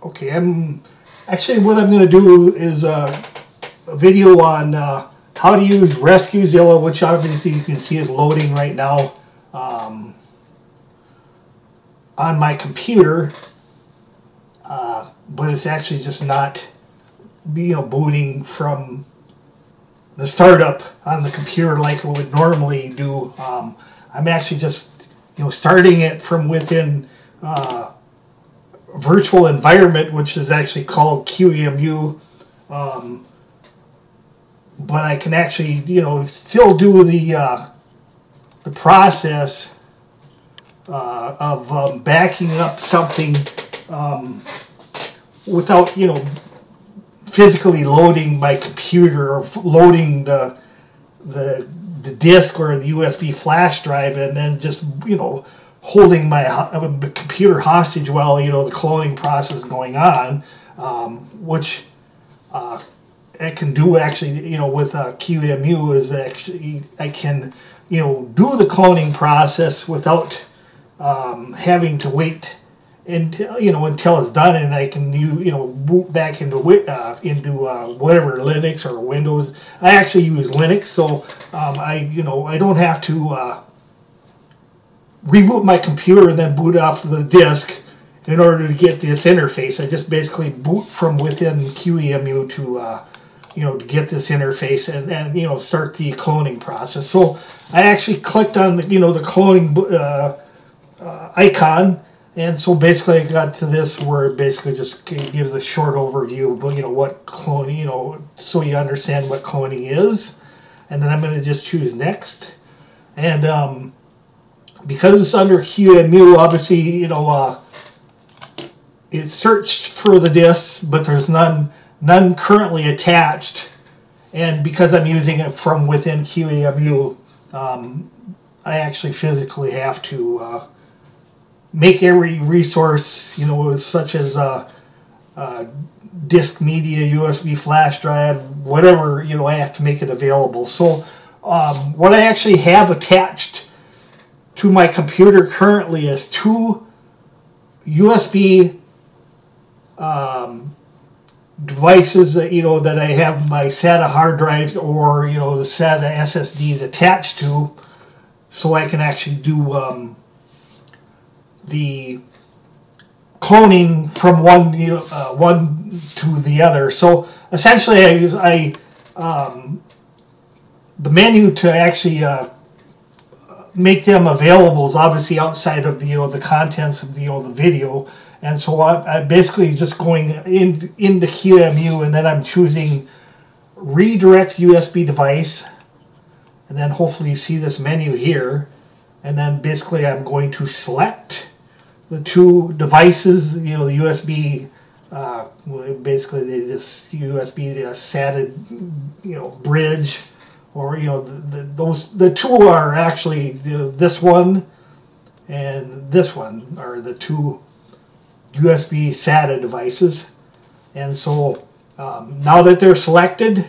Okay, what I'm going to do is a video on how to use Rescuezilla, which obviously you can see is loading right now on my computer, but it's actually just not booting from the startup on the computer like it would normally do. I'm actually just starting it from within virtual environment, which is actually called QEMU, but I can actually still do the process of backing up something without physically loading my computer or loading the disk or the USB flash drive, and then just holding my computer hostage while the cloning process is going on, which I can do actually with QEMU. Is actually I can do the cloning process without having to wait until it's done, and I can boot back into whatever, Linux or Windows. I actually use Linux, so I don't have to reboot my computer and then boot off the disk in order to get this interface. I just basically boot from within QEMU to to get this interface and start the cloning process. So I actually clicked on the the cloning icon, and so basically I got to this where it basically just gives a short overview of what cloning, so you understand what cloning is. And then I'm going to just choose next. And because it's under QEMU, obviously it searched for the disks, but there's none currently attached. And because I'm using it from within QEMU, I actually physically have to make every resource, such as disk media, USB flash drive, whatever, I have to make it available. So what I actually have attached to my computer currently is two USB devices that that I have my SATA hard drives or the SATA SSDs attached to, so I can actually do the cloning from one to the other. So essentially, the menu to actually make them available is obviously outside of the contents of the video. And so I'm basically just going into QEMU, and then I'm choosing redirect USB device, and then hopefully you see this menu here, and then basically I'm going to select the two devices, the USB, basically this USB SATA, bridge, or the two are actually this one and this one are the two USB SATA devices. And so now that they're selected,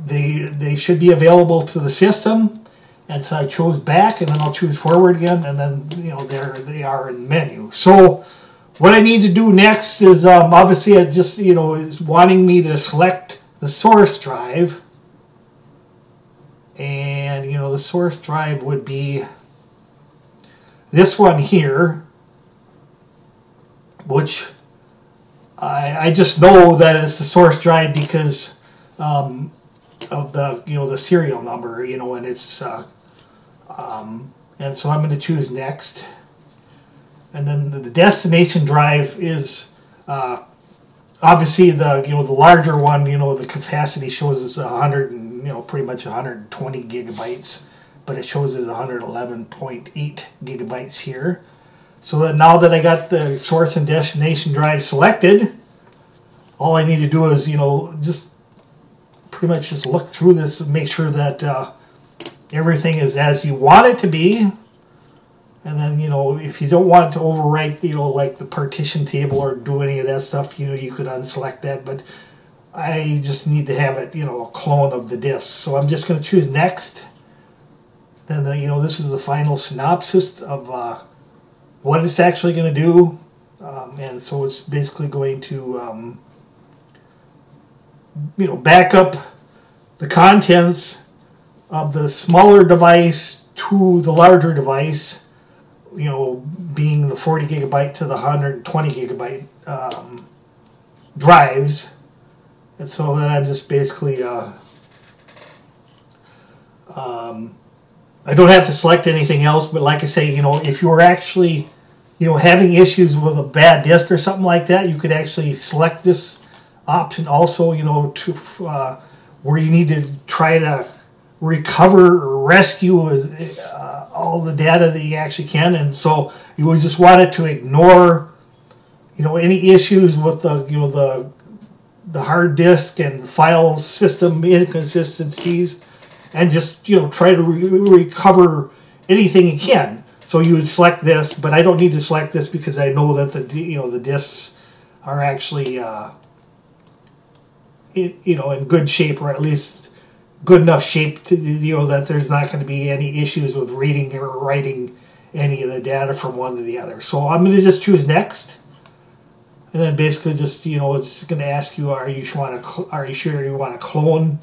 they should be available to the system. And so I chose back, and then I'll choose forward again, and then there they are in the menu. So what I need to do next is obviously it just is wanting me to select the source drive, and the source drive would be this one here, which I just know that it's the source drive because of the the serial number, and it's and so I'm going to choose next. And then the destination drive is obviously the the larger one. The capacity shows as 100 and pretty much 120 gigabytes, but it shows as 111.8 gigabytes here. So that now that I got the source and destination drive selected, all I need to do is just pretty much just look through this and make sure that everything is as you want it to be. And then if you don't want to overwrite like the partition table or do any of that stuff, you could unselect that. But I just need to have it a clone of the disk. So I'm just going to choose next. Then this is the final synopsis of what it's actually going to do. and so it's basically going to back up the contents of the smaller device to the larger device, being the 40 gigabyte to the 120 gigabyte drives. And so then I'm just basically I don't have to select anything else, but like I say, if you're actually having issues with a bad disk or something like that, you could actually select this option also, to where you need to try to recover or rescue all the data that you actually can. And so you would just want it to ignore any issues with the hard disk and file system inconsistencies, and just try to recover anything you can. So you would select this, but I don't need to select this because I know that the disks are actually in good shape, or at least good enough shape to that there's not going to be any issues with reading or writing any of the data from one to the other. So I'm going to just choose next, and then basically just it's going to ask you, are you sure you want to clone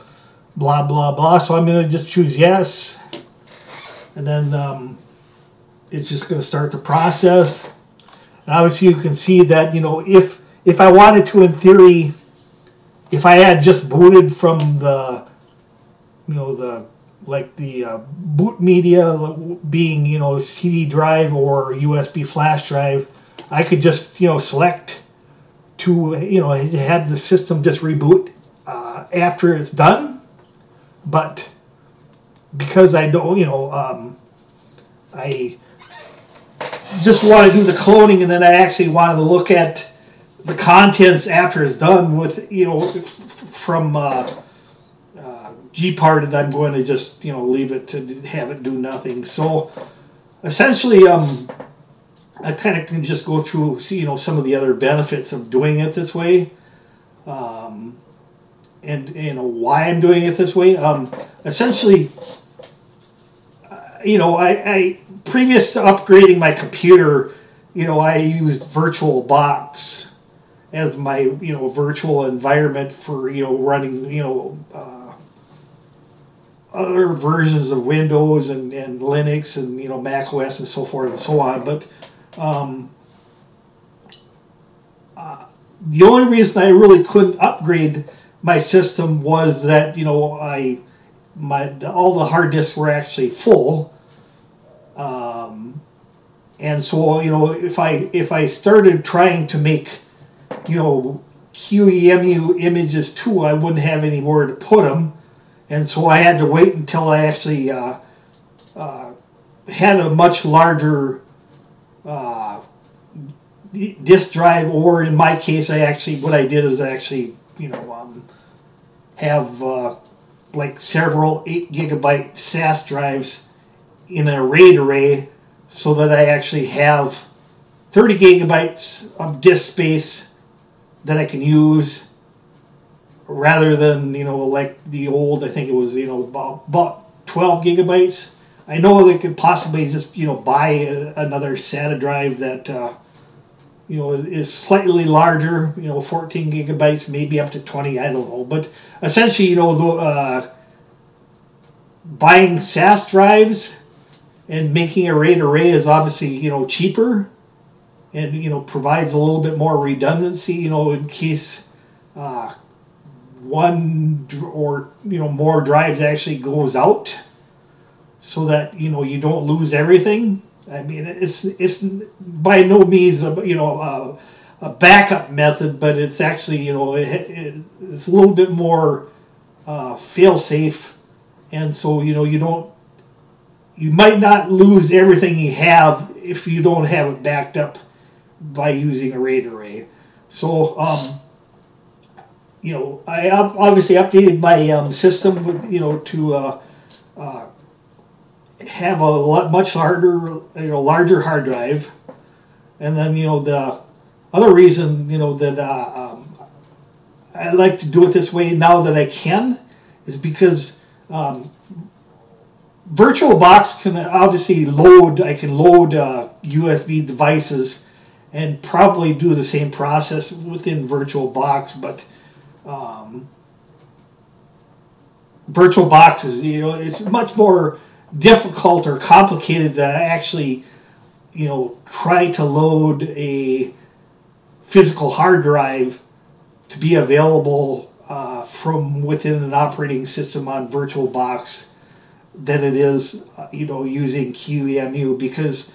blah blah blah. So I'm going to just choose yes, and then it's just going to start the process. And obviously you can see that if I wanted to, in theory, if I had just booted from the boot media being CD drive or USB flash drive, I could just select to have the system just reboot after it's done. But because I don't, I just want to do the cloning, and then I actually want to look at the contents after it's done with, from gparted, I'm going to just, leave it to have it do nothing. So essentially, I kind of can just go through, some of the other benefits of doing it this way. And why I'm doing it this way. Essentially, I previous to upgrading my computer, I used VirtualBox as my virtual environment for running other versions of Windows and Linux and Mac OS and so forth and so on. But the only reason I really couldn't upgrade my system was that all the hard disks were actually full, and so if I started trying to make QEMU images too, I wouldn't have anywhere to put them, and so I had to wait until I actually had a much larger disk drive, or in my case, what I did is I actually have like several 8 gigabyte SAS drives in an RAID array, so that I actually have 30 gigabytes of disk space that I can use, rather than like the old, I think it was about 12 gigabytes. I know they could possibly just buy another SATA drive that is slightly larger, 14 gigabytes, maybe up to 20, I don't know. But essentially, buying SAS drives and making a RAID array is obviously, cheaper, and, provides a little bit more redundancy, in case one or, more drives actually goes out, so that, you don't lose everything. I mean, it's by no means a backup method, but it's actually it's a little bit more fail safe, and so you might not lose everything you have if you don't have it backed up by using a RAID array. So I obviously updated my system with to have a much larger hard drive, and then the other reason that I like to do it this way now that I can is because VirtualBox can obviously load. I can load USB devices, and probably do the same process within VirtualBox, but VirtualBox is, you know, it's much more difficult or complicated to actually, you know, try to load a physical hard drive to be available from within an operating system on VirtualBox than it is, you know, using QEMU, because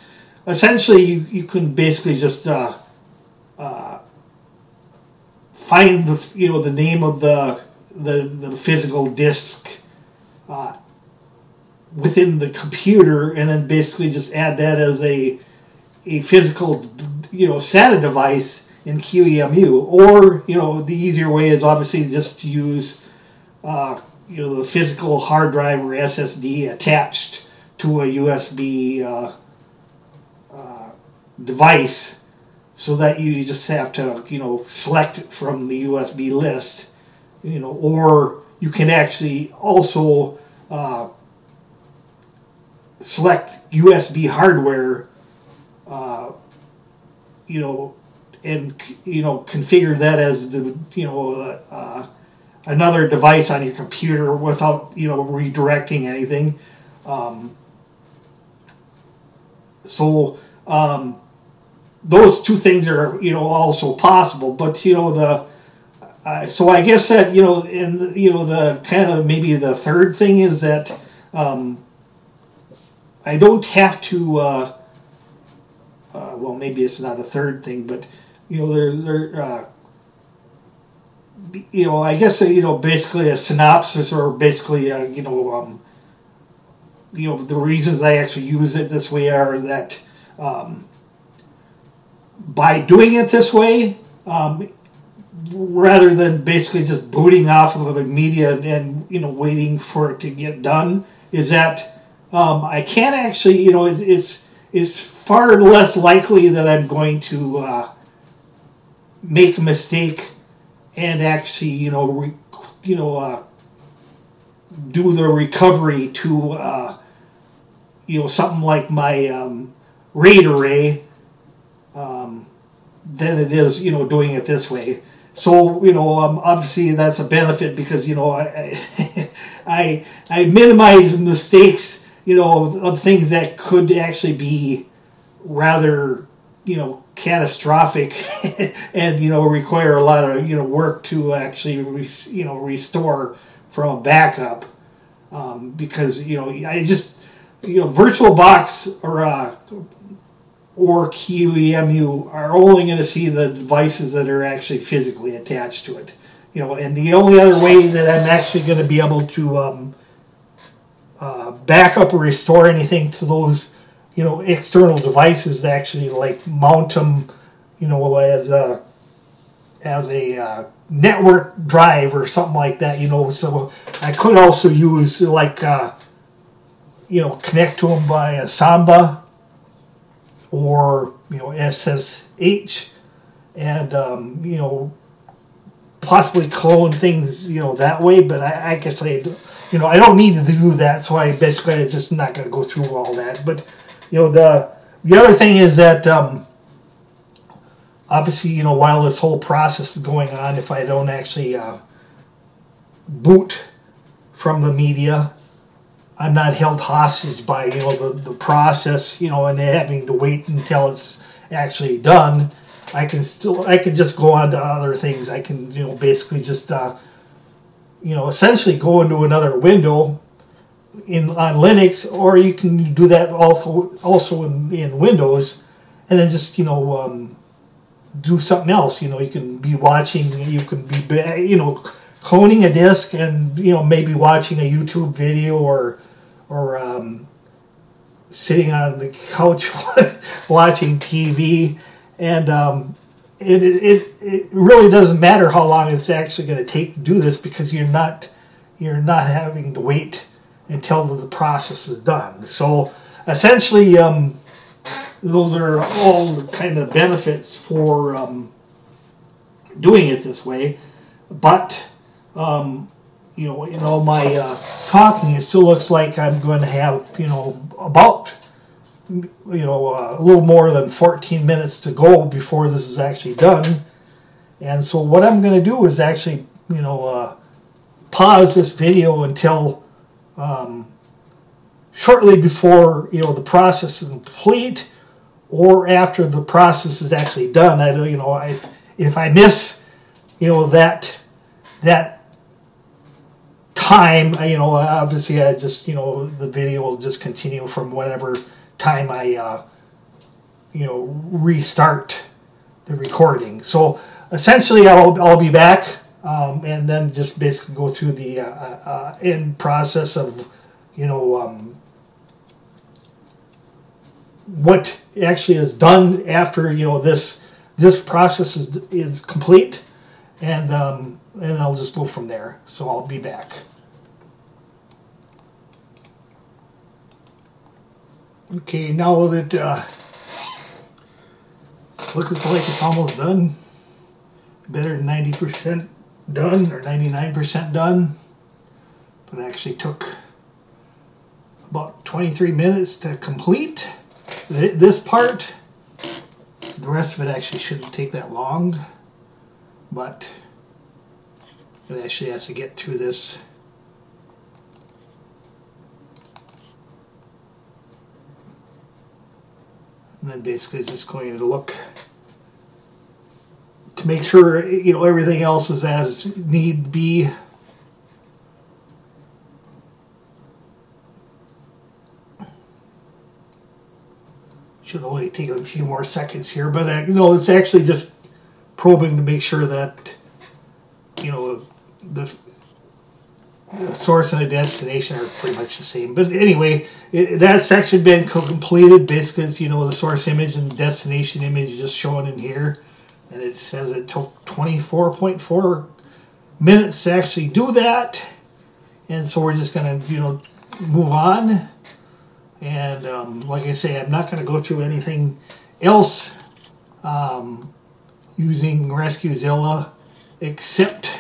essentially you can basically just find the, you know, the name of the physical disk within the computer, and then basically just add that as a physical, you know, SATA device in QEMU. Or, you know, the easier way is obviously just to use you know, the physical hard drive or SSD attached to a USB device, so that you just have to, you know, select it from the USB list, you know. Or you can actually also select USB hardware, you know, and, you know, configure that as the, you know, another device on your computer without, you know, redirecting anything. Those two things are, you know, also possible. But, you know, so I guess that, you know, and, you know, the kind of maybe the third thing is that I don't have to, well, maybe it's not a third thing, but, you know, you know, I guess, you know, basically a synopsis, or basically, you know, the reasons I actually use it this way are that by doing it this way, rather than basically just booting off of a media and, you know, waiting for it to get done, is that I can actually, you know, it's far less likely that I'm going to make a mistake and actually, you know, do the recovery to, you know, something like my RAID array, than it is, you know, doing it this way. So, you know, obviously that's a benefit, because, you know, I minimize mistakes, you know, of things that could actually be rather, you know, catastrophic and, you know, require a lot of, you know, work to actually, you know, restore from a backup, because, you know, I just, you know, VirtualBox or QEMU are only going to see the devices that are actually physically attached to it, you know. And the only other way that I'm actually going to be able to back up or restore anything to those, you know, external devices, to actually like mount them, you know, as a network drive or something like that, you know. So I could also use, like, you know, connect to them by a Samba or, you know, SSH, and you know, possibly clone things, you know, that way. But I guess you know, I don't need to do that, so I'm just not going to go through all that. But, you know, the other thing is that obviously, you know, while this whole process is going on, if I don't actually boot from the media, I'm not held hostage by, you know, the process, you know, and having to wait until it's actually done. I can just go on to other things. I can, you know, basically just, you know, essentially go into another window on Linux, or you can do that also in Windows, and then just, you know, do something else. You know, you can be watching, you can be, you know, cloning a disk, and, you know, maybe watching a YouTube video, or sitting on the couch watching TV, and it really doesn't matter how long it's actually going to take to do this, because you're not having to wait until the process is done. So essentially, those are all the kind of benefits for doing it this way. But you know, in all my talking, it still looks like I'm going to have, you know, about a little more than 14 minutes to go before this is actually done. And so what I'm going to do is actually, pause this video until shortly before, the process is complete, or after the process is actually done. If I miss, that time, obviously I just, the video will just continue from whatever time I, restart the recording. So essentially I'll be back, and then just basically go through the end process of, what actually is done after, this process is complete, and I'll just go from there. So I'll be back. Okay, now that looks like it's almost done, better than 90% done or 99% done, but it actually took about 23 minutes to complete this part. The rest of it actually shouldn't take that long, but it actually has to get through this. And then basically it's just going to look to make sure, everything else is as need be. Should only take a few more seconds here, but it's actually just probing to make sure that, the source and the destination are pretty much the same. But anyway, that's actually been completed. Basically, it's, the source image and destination image just shown in here, and it says it took 24.4 minutes to actually do that. And so we're just going to, move on. And like I say, I'm not going to go through anything else using Rescuezilla, except,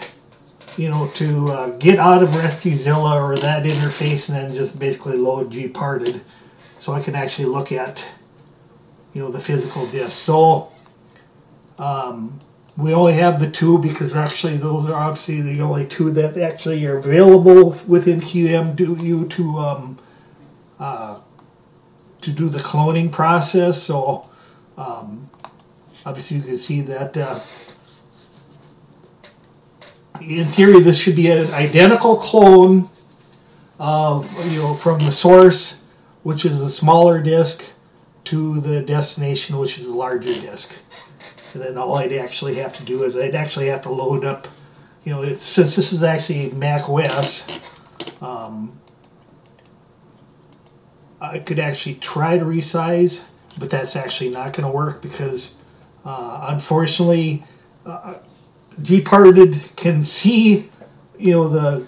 to get out of Rescuezilla or that interface and then just basically load gparted, so I can actually look at, the physical disk. So we only have the two, because actually those are obviously the only two that actually are available within QEMU to do the cloning process. So obviously you can see that in theory this should be an identical clone of, from the source, which is the smaller disk, to the destination, which is the larger disk. And then all I'd actually have to do is I'd actually have to load up, since this is actually Mac OS, I could actually try to resize, but that's actually not going to work, because unfortunately gparted can see, the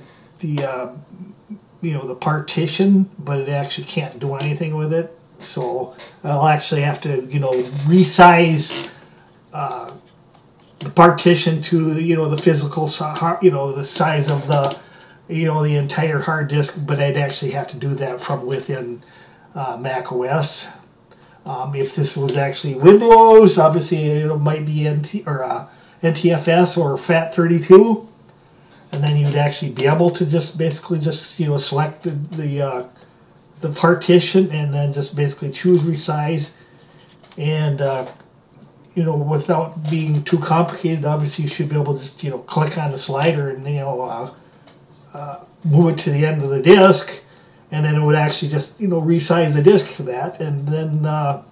partition, but it actually can't do anything with it. So I'll actually have to, resize the partition to, the physical, the size of the, the entire hard disk, but I'd actually have to do that from within Mac OS. If this was actually Windows, obviously it might be NTFS or FAT32, and then you'd actually be able to just basically select the partition and then just basically choose resize, and without being too complicated, obviously you should be able to just click on the slider and move it to the end of the disk, and then it would actually just resize the disk for that. And then the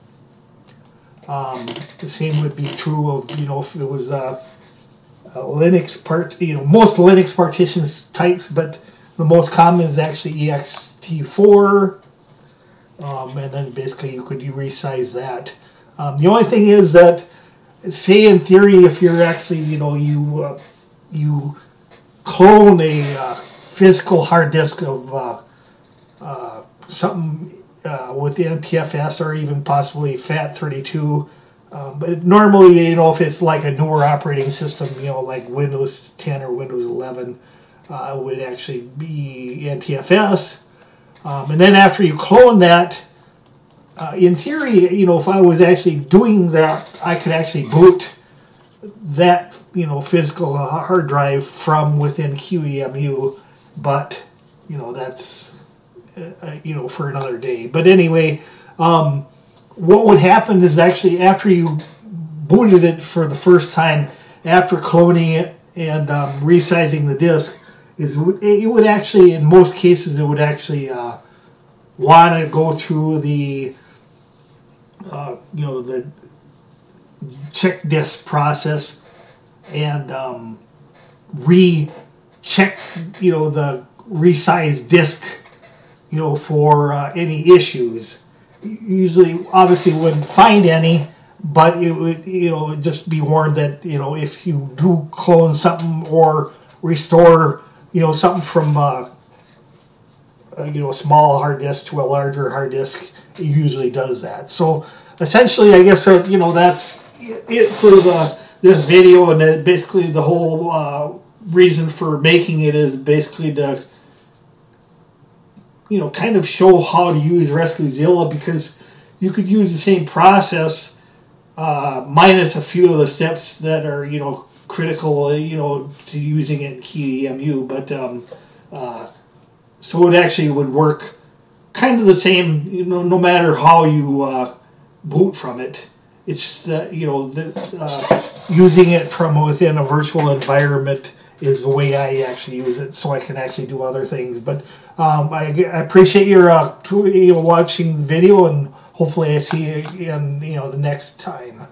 same would be true of if it was a Linux part, most Linux partitions types, but the most common is actually ext4, and then basically you could resize that. The only thing is that, say in theory, if you're actually you clone a physical hard disk of something with the NTFS or even possibly FAT32, but normally, if it's like a newer operating system, like Windows 10 or Windows 11, would actually be NTFS. And then after you clone that, in theory, you know, if I was actually doing that, I could actually boot that, you know, physical hard drive from within QEMU, but, you know, that's, you know, for another day. But anyway, what would happen is actually after you booted it for the first time, after cloning it and resizing the disk, it would actually, in most cases, it would actually want to go through the, you know, the check disk process and recheck, you know, the resized disk, you know, for any issues. Usually, obviously, wouldn't find any, but it would, you know, just be warned that, you know, if you do clone something or restore, you know, something from you know, a small hard disk to a larger hard disk, it usually does that. So essentially, I guess you know, that's it for this video, and basically the whole reason for making it is basically to, you know, kind of show how to use Rescuezilla, because you could use the same process minus a few of the steps that are, you know, critical, you know, to using it in QEMU. But so it actually would work kind of the same, you know, no matter how you boot from it. It's you know, using it from within a virtual environment is the way I actually use it, so I can actually do other things. But I appreciate your you know, watching the video, and hopefully I see you in, you know, the next time.